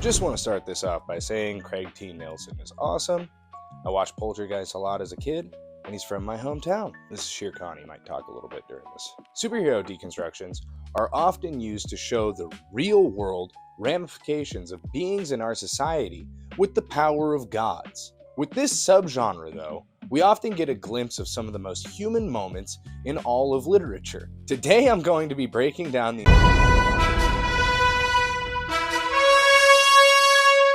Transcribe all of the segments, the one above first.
Just want to start this off by saying Craig T. Nelson is awesome. I watched Poltergeist a lot as a kid, and he's from my hometown. This is Shere Khan, he might talk a little bit during this. Superhero deconstructions are often used to show the real-world ramifications of beings in our society with the power of gods. With this subgenre, though, we often get a glimpse of some of the most human moments in all of literature. Today I'm going to be breaking down the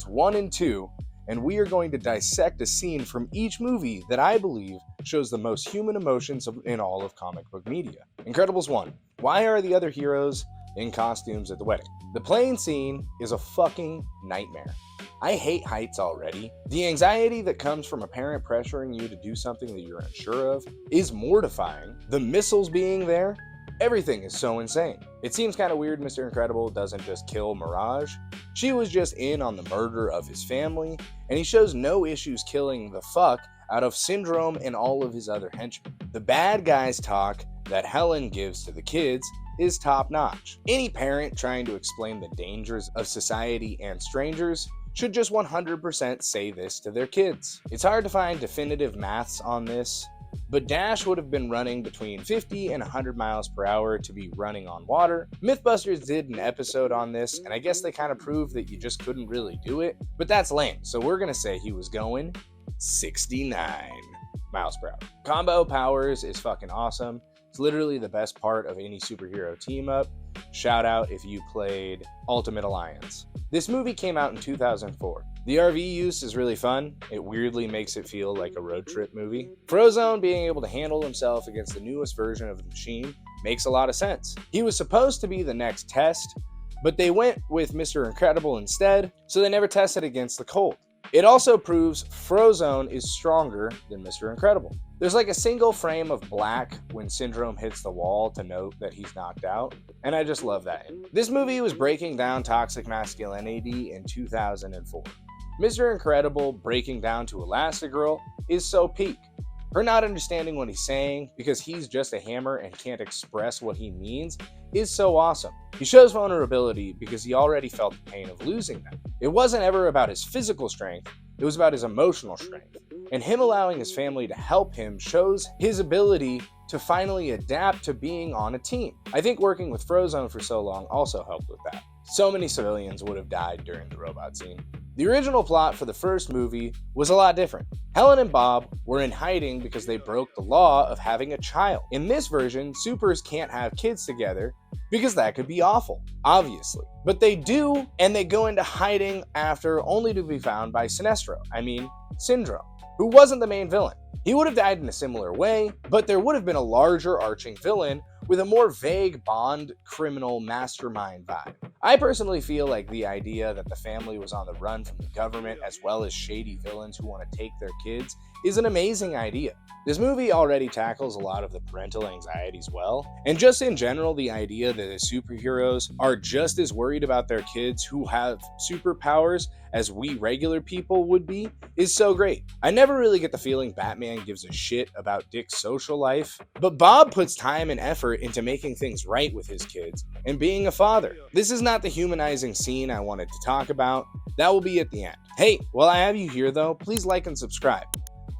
1 and 2, and we are going to dissect a scene from each movie that I believe shows the most human emotions in all of comic book media. Incredibles 1. Why are the other heroes in costumes at the wedding? The plane scene is a fucking nightmare. I hate heights already. The anxiety that comes from a parent pressuring you to do something that you're unsure of is mortifying. The missiles being there, everything is so insane. It seems kind of weird Mr. Incredible doesn't just kill Mirage. She was just in on the murder of his family, and he shows no issues killing the fuck out of Syndrome and all of his other henchmen. The bad guys talk that Helen gives to the kids is top-notch. Any parent trying to explain the dangers of society and strangers should just 100% say this to their kids. It's hard to find definitive maths on this, but Dash would have been running between 50 and 100 miles per hour to be running on water. Mythbusters did an episode on this, and I guess they kind of proved that you just couldn't really do it, but that's lame, so we're gonna say he was going 69 miles per hour. Combo powers is fucking awesome. It's literally the best part of any superhero team-up. Shout out if you played Ultimate Alliance. This movie came out in 2004. The RV use is really fun. It weirdly makes it feel like a road trip movie. Frozone being able to handle himself against the newest version of the machine makes a lot of sense. He was supposed to be the next test, but they went with Mr. Incredible instead, so they never tested against the Colt. It also proves Frozone is stronger than Mr. Incredible. There's like a single frame of black when Syndrome hits the wall to note that he's knocked out, and I just love that. This movie was breaking down toxic masculinity in 2004. Mr. Incredible breaking down to Elastigirl is so peak. Her not understanding what he's saying because he's just a hammer and can't express what he means is so awesome. He shows vulnerability because he already felt the pain of losing them. It wasn't ever about his physical strength, it was about his emotional strength. And him allowing his family to help him shows his ability to finally adapt to being on a team. I think working with Frozone for so long also helped with that. So many civilians would have died during the robot scene. The original plot for the first movie was a lot different. Helen and Bob were in hiding because they broke the law of having a child. In this version, supers can't have kids together because that could be awful, obviously. But they do, and they go into hiding after only to be found by Syndrome, who wasn't the main villain. He would have died in a similar way, but there would have been a larger arching villain with a more vague Bond criminal mastermind vibe. I personally feel like the idea that the family was on the run from the government as well as shady villains who want to take their kids is an amazing idea. This movie already tackles a lot of the parental anxieties well, and just in general the idea that the superheroes are just as worried about their kids who have superpowers as we regular people would be is so great. I never really get the feeling Batman gives a shit about Dick's social life, but Bob puts time and effort into making things right with his kids and being a father. This is not the humanizing scene I wanted to talk about. That will be at the end. Hey, while I have you here though, please like and subscribe.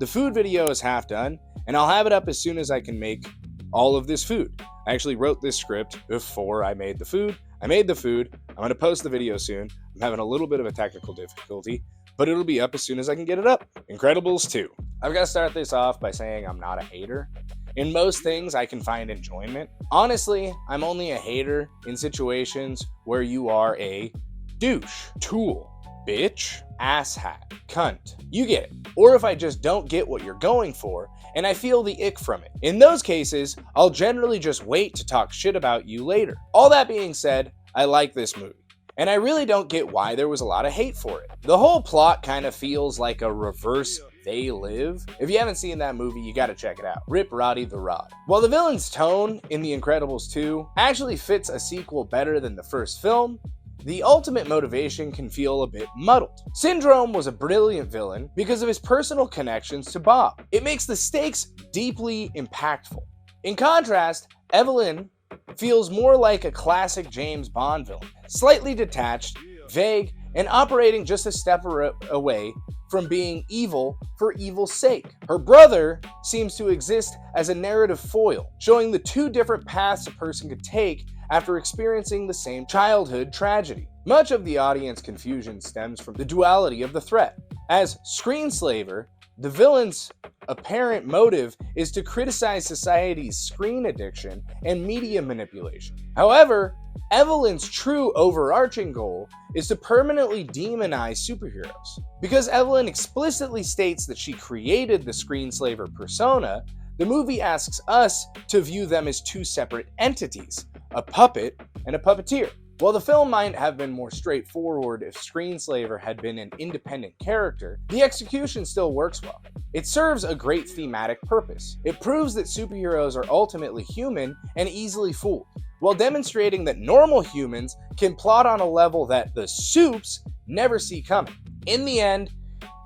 The food video is half done, and I'll have it up as soon as I can make all of this food. I actually wrote this script before I made the food. I made the food. I'm going to post the video soon. I'm having a little bit of a technical difficulty, but it'll be up as soon as I can get it up. Incredibles 2. I've got to start this off by saying I'm not a hater. In most things, I can find enjoyment. Honestly, I'm only a hater in situations where you are a douche, tool, bitch, asshat, cunt. You get it. Or if I just don't get what you're going for, and I feel the ick from it. In those cases, I'll generally just wait to talk shit about you later. All that being said, I like this movie. And I really don't get why there was a lot of hate for it. The whole plot kind of feels like a reverse They Live. If you haven't seen that movie, you gotta check it out. Rip Roddy the Rod. While the villain's tone in The Incredibles 2 actually fits a sequel better than the first film, the ultimate motivation can feel a bit muddled. Syndrome was a brilliant villain because of his personal connections to Bob. It makes the stakes deeply impactful. In contrast, Evelyn feels more like a classic James Bond villain, slightly detached, vague, and operating just a step away from being evil for evil's sake. Her brother seems to exist as a narrative foil, showing the two different paths a person could take after experiencing the same childhood tragedy. Much of the audience confusion stems from the duality of the threat. As screenslaver, the villain's apparent motive is to criticize society's screen addiction and media manipulation. However, Evelyn's true overarching goal is to permanently demonize superheroes. Because Evelyn explicitly states that she created the screenslaver persona, the movie asks us to view them as two separate entities, a puppet and a puppeteer. While the film might have been more straightforward if Screenslaver had been an independent character, the execution still works well. It serves a great thematic purpose. It proves that superheroes are ultimately human and easily fooled, while demonstrating that normal humans can plot on a level that the supes never see coming. In the end,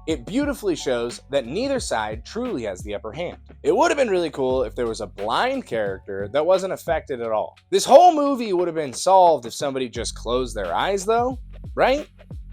it beautifully shows that neither side truly has the upper hand. It would have been really cool if there was a blind character that wasn't affected at all. This whole movie would have been solved if somebody just closed their eyes though, right?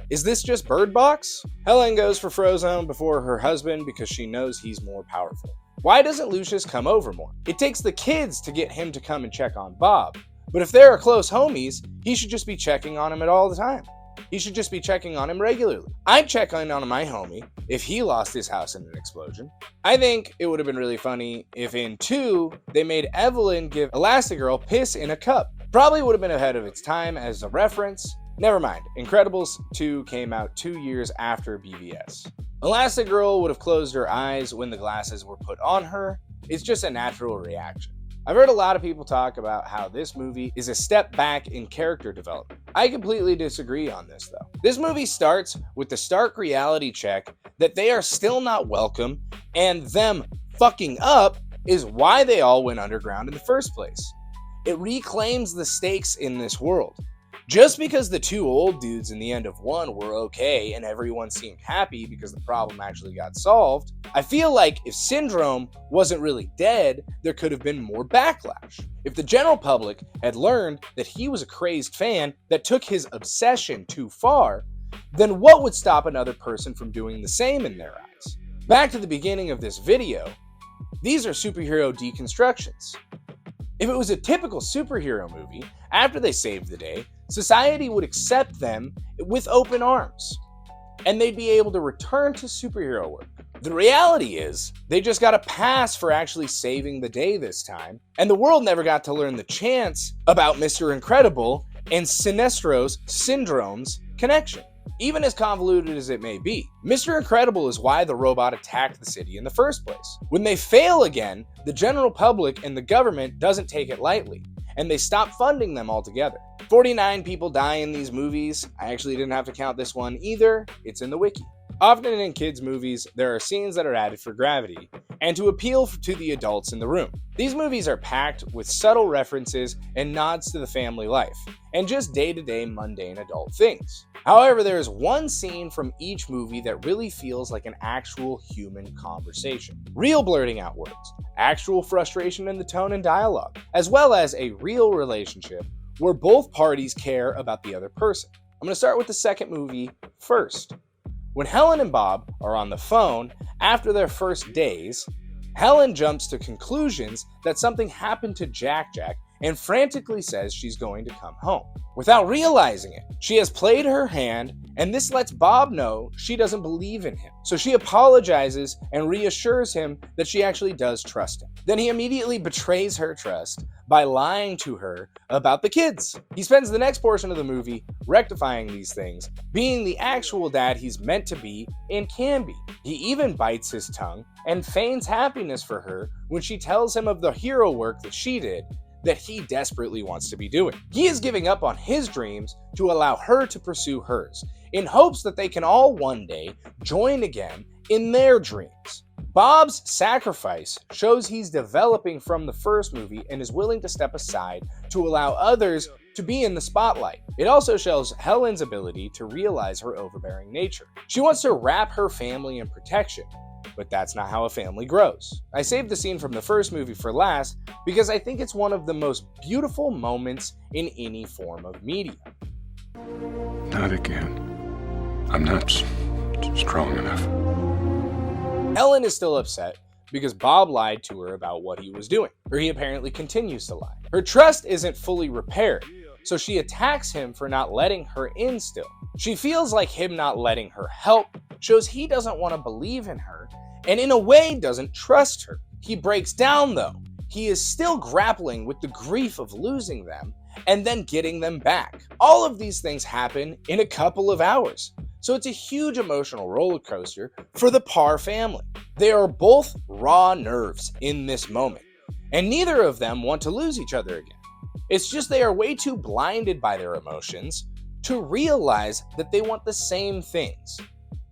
Is this just Bird Box? Helen goes for Frozone before her husband because she knows he's more powerful. Why doesn't Lucius come over more? It takes the kids to get him to come and check on Bob, but if they're close homies, he should just be checking on him at all the time. He should just be checking on him regularly. I'd check in on my homie if he lost his house in an explosion. I think it would have been really funny if in 2, they made Evelyn give Elastigirl piss in a cup. Probably would have been ahead of its time as a reference. Never mind, Incredibles 2 came out 2 years after BVS. Elastigirl would have closed her eyes when the glasses were put on her. It's just a natural reaction. I've heard a lot of people talk about how this movie is a step back in character development. I completely disagree on this though. This movie starts with the stark reality check that they are still not welcome, and them fucking up is why they all went underground in the first place. It reclaims the stakes in this world. Just because the two old dudes in the end of 1 were okay and everyone seemed happy because the problem actually got solved, I feel like if Syndrome wasn't really dead, there could have been more backlash. If the general public had learned that he was a crazed fan that took his obsession too far, then what would stop another person from doing the same in their eyes? Back to the beginning of this video, these are superhero deconstructions. If it was a typical superhero movie, after they saved the day, society would accept them with open arms, and they'd be able to return to superhero work. The reality is, they just got a pass for actually saving the day this time, and the world never got to learn the chance about Mr. Incredible and Sinestro's Syndrome's connection. Even as convoluted as it may be, Mr. Incredible is why the robot attacked the city in the first place. When they fail again, the general public and the government doesn't take it lightly, and they stop funding them altogether. 49 people die in these movies. I actually didn't have to count this one either. It's in the wiki. Often in kids' movies, there are scenes that are added for gravity and to appeal to the adults in the room. These movies are packed with subtle references and nods to the family life and just day-to-day mundane adult things. However, there is one scene from each movie that really feels like an actual human conversation. Real blurting out words, actual frustration in the tone and dialogue, as well as a real relationship where both parties care about the other person. I'm going to start with the second movie first. When Helen and Bob are on the phone after their first days, Helen jumps to conclusions that something happened to Jack and frantically says she's going to come home. Without realizing it, she has played her hand, and this lets Bob know she doesn't believe in him. So she apologizes and reassures him that she actually does trust him. Then he immediately betrays her trust by lying to her about the kids. He spends the next portion of the movie rectifying these things, being the actual dad he's meant to be and can be. He even bites his tongue and feigns happiness for her when she tells him of the hero work that she did that he desperately wants to be doing. He is giving up on his dreams to allow her to pursue hers, in hopes that they can all one day join again in their dreams. Bob's sacrifice shows he's developing from the first movie and is willing to step aside to allow others to be in the spotlight. It also shows Helen's ability to realize her overbearing nature. She wants to wrap her family in protection, but that's not how a family grows. I saved the scene from the first movie for last because I think it's one of the most beautiful moments in any form of media. Not again. I'm not strong enough. Ellen is still upset because Bob lied to her about what he was doing, or he apparently continues to lie. Her trust isn't fully repaired, so she attacks him for not letting her in still. She feels like him not letting her help shows he doesn't want to believe in her, and in a way doesn't trust her. He breaks down though. He is still grappling with the grief of losing them and then getting them back. All of these things happen in a couple of hours. So it's a huge emotional roller coaster for the Parr family. They are both raw nerves in this moment, and neither of them want to lose each other again. It's just they are way too blinded by their emotions to realize that they want the same things: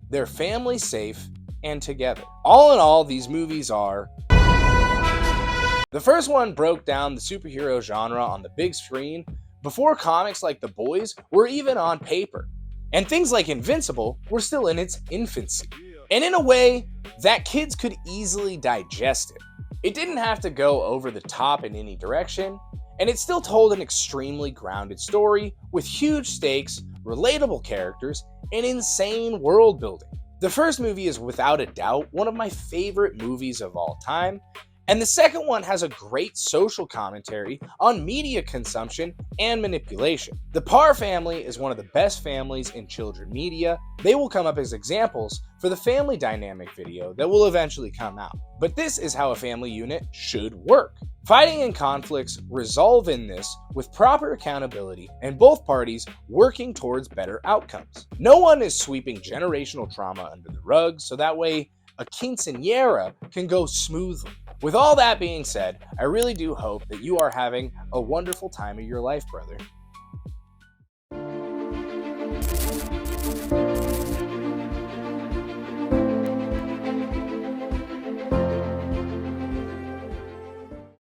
their family safe and together. All in all, these movies are... The first one broke down the superhero genre on the big screen before comics like The Boys were even on paper, and things like Invincible were still in its infancy. And in a way, that kids could easily digest it. It didn't have to go over the top in any direction, and it still told an extremely grounded story with huge stakes, relatable characters, and insane world building. The first movie is without a doubt one of my favorite movies of all time, and the second one has a great social commentary on media consumption and manipulation. The Parr family is one of the best families in children media. They will come up as examples for the family dynamic video that will eventually come out. But this is how a family unit should work. Fighting and conflicts resolve in this with proper accountability and both parties working towards better outcomes. No one is sweeping generational trauma under the rug, so that way a quinceañera can go smoothly. With all that being said, I really do hope that you are having a wonderful time of your life, brother.